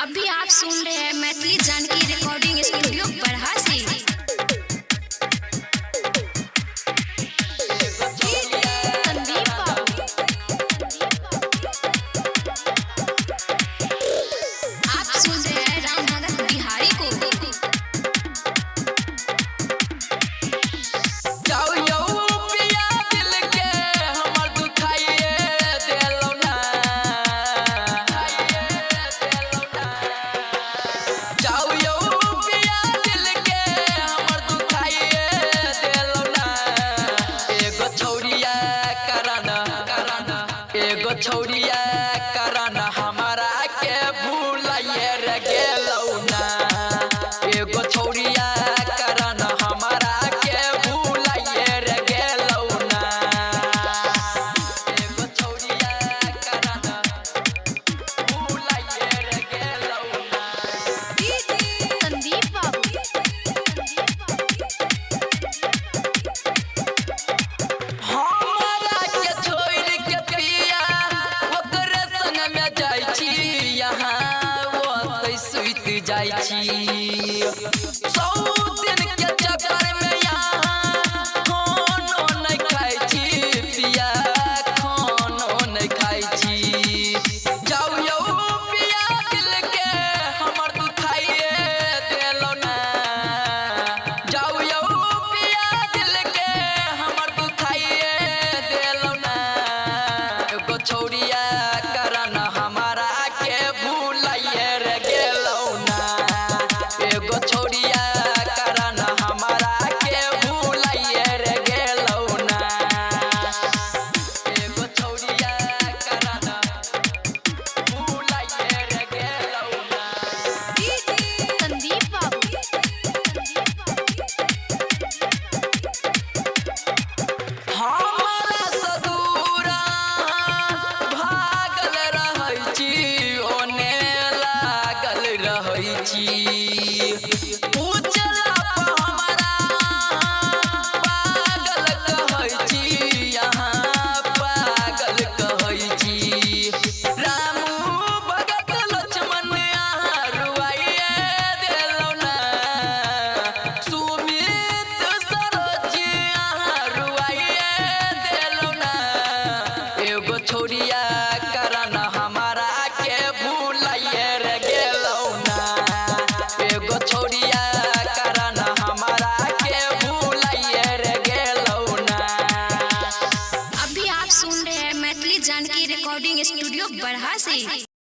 अभी आप सुन रहे हैं मैथिली जानकी रिकॉर्डिंग स्टूडियो बरहासी। आप सुन रहे हैं रामनगर बिहारी को। छौड़िया करन हमारा के भूलाइए रे गेलौ ना। एगो छौड़िया करन हमारा के भूलाइए रे गेलौ ना। एगो छौड़िया करन भूलाइए रे गेलौ ना। संदीप बाबू हमारा के छोड़ के पिया ओकरे संग में जाई छी। यहाँ वो सुइत जाई छी। 100 दिन के चक्कर में यहाँ खानो नहीं खाई छी। पिया खानो नहीं खाई छी। जाऊ यौ पिया दिल के हमर दुखाइए देलो ना। जाऊ यौ पिया दिल के हमर दुखाइए देलो ना। एगो छौड़िया करन हमारा के भूलाइए रे गेलौ ना। एगो छौड़िया करन हमारा के भूलाइए रे गेलौ ना। एगो छौड़िया करन भूलाइए रे गेलौ ना। संदीप बाबू हमारा सदूरा भागल रहै छी ओने लागल रहै छी।